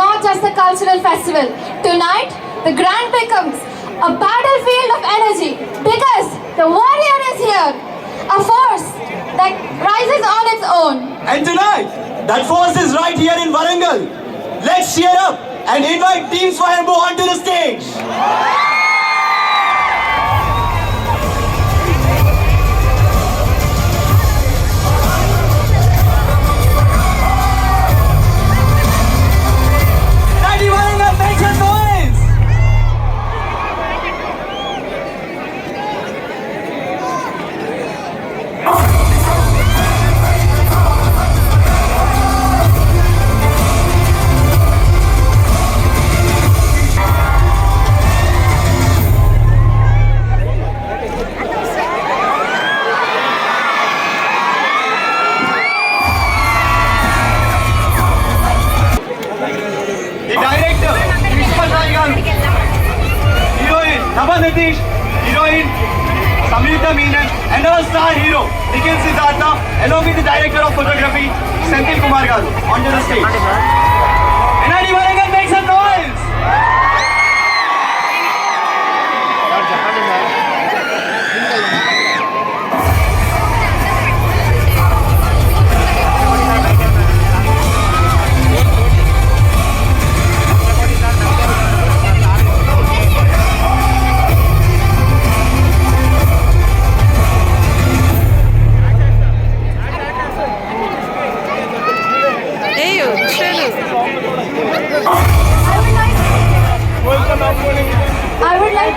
not just a cultural festival. Tonight, the Grand becomes a battlefield of energy because the warrior is here, a force that rises on its own. And tonight, that force is right here in Warangal. Let's cheer up and invite Team Swayambhu onto the stage. Nitish, heroine Samyukta Menon, and our star hero Nikhil Siddhartha, along with the director of photography Senthil Kumar garu onto the stage. NID Warangal, make some noise! I would like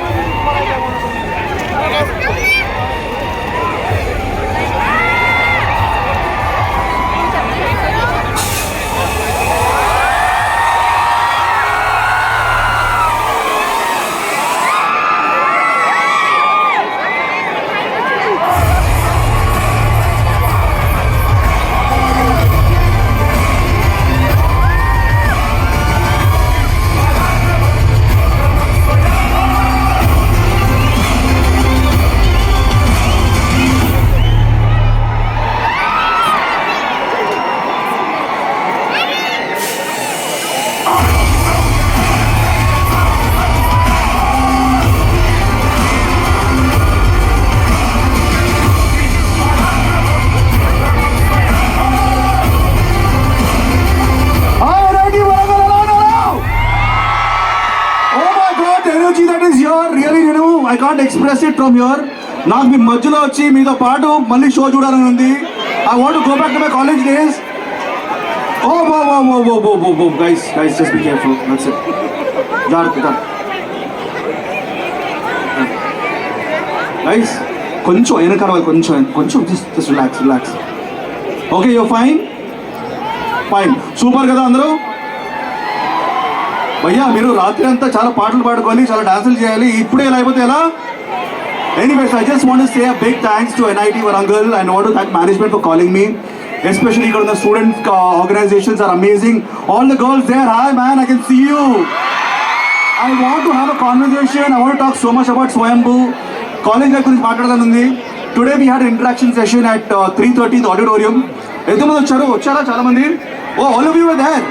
I can't express it from here. నాకు మీ మధ్యలో వచ్చి మీతో పాటు మళ్ళీ show చూడాలని ఉంది. I want to go back to my college days. Oh, guys, just be careful. That's it. జాగ్రత్త. Guys, కొంచెం వెనకాల వాళ్ళు కొంచెం just relax. Okay, you're fine. Super కదా అందరూ? భయ్యా మీరు రాత్రి అంతా చాలా పాటలు పాడుకోవాలి, చాలా డాన్సులు చేయాలి, ఇప్పుడే ఎలా అయిపోతే ఎలా? Anyways, I just want to say a big thanks to NIT Warangal and I want to thank management for calling me. Especially because the student organizations are amazing. All the girls there, hi man, I can see you. I want to have a conversation. I want to talk so much about Swayambhu. College life guరించి మాట్లాడాలనుంది. Today we had an interaction session at 3:30 in the auditorium. ఎంతమంది వచ్చారా చాలా మంది? Oh, all of you were there.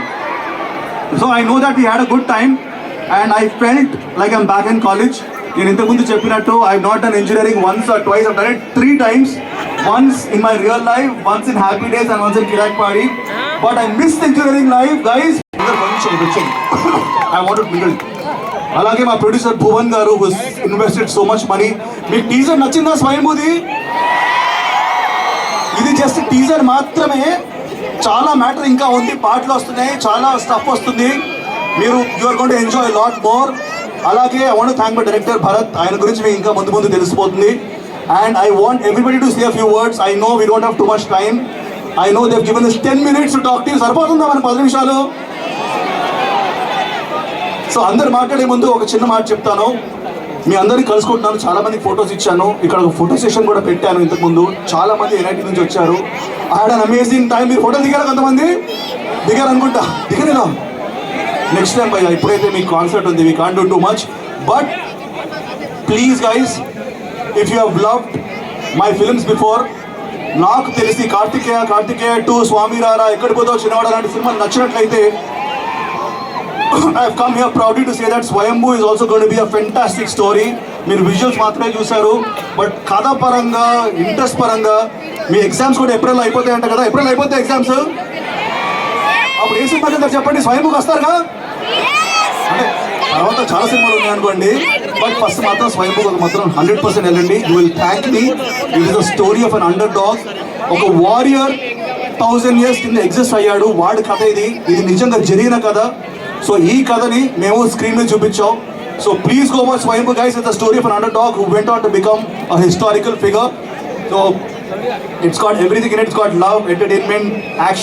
So I know that we had a good time and I felt like I'm back in college. నేను ఇంతకుముందు చెప్పినట్టు I have not done engineering once or twice. I've done it 3 times. Once in my real life, once in Happy Days and once in Kirak Party. But I missed engineering life, guys. I wanted to mingle. అలాగే మా producer Bhuvan గారు who has invested so much money. మీకు teaser నచ్చిందా స్వయంభూది? ఇది just teaser మాత్రమే. చాలా matter ఇంకా ఉంది, పాటలు వస్తున్నాయి, చాలా స్టఫ్ వస్తుంది. మీరు you are going to enjoy lot more. అలాగే I want to thank my director Bharat. ఆయన గురించి మీకు ఇంకా ముందు తెలిసిపోతుంది. And I want everybody to say a few words. I know we don't have too much time. I know they've given us 10 minutes to talk to you. సరిపోతుందా మన 10 నిమిషాలు? So అందరు మాట్లాడే ముందు ఒక చిన్న మాట చెప్తాను. మీ అందరినీ కలుసుకుంటున్నాను, చాలా మందికి ఫొటోస్ ఇచ్చాను, ఇక్కడ ఒక ఫోటో సెషన్ కూడా పెట్టాను. ఇంతకుముందు చాలా మంది NIT నుంచి వచ్చారు. I had an amazing time. మీరు ఫోటో దిగారా? కొంతమంది దిగారు అనుకుంటా. దిగలేదా? నెక్స్ట్ టైం భయ్యా, ఇప్పుడైతే మీకు కాన్సర్ట్ ఉంది, we can't do too much. But please guys, if you have loved my films before, నాకు తెలిసి కార్తికేయ 2, స్వామి రారా, ఎక్కడికి పోతావు చిన్నవాడ లాంటి సినిమాలు నచ్చినట్లయితే I've come here proudly to say that Swayambhu is also going to be a fantastic story. మీరు విజువల్స్ మాత్రమే చూశారు, బట్ కథ పరంగా, ఇంట్రెస్ట్ పరంగా మీ ఎగ్జామ్స్ కూడా ఏప్రిల్ అయిపోతాయంట కదా. ఏప్రిల్ అయిపోతే ఎగ్జామ్స్ అప్పుడు ఏ సినిమా కింద చెప్పండి, స్వయంభూకి వస్తారుగా? అంటే తర్వాత చాలా సినిమాలు ఉన్నాయి అనుకోండి, బట్ ఫస్ట్ మాత్రం స్వయంభూకి మాత్రం 100% వెళ్ళండి. You will thank me. It is the story of an under dog. ఒక వారియర్ 1000 years కింద ఎగ్జిస్ట్ అయ్యాడు, వాడి కథ ఇది. ఇది నిజంగా జరిగిన కథ. సో ఈ కథని మేము స్క్రీన్ మీద చూపించాం. So please go watch Swayambhu guys. It's the story of an underdog who went on to become a historical figure. So it's got everything in it. It's got love, entertainment, action.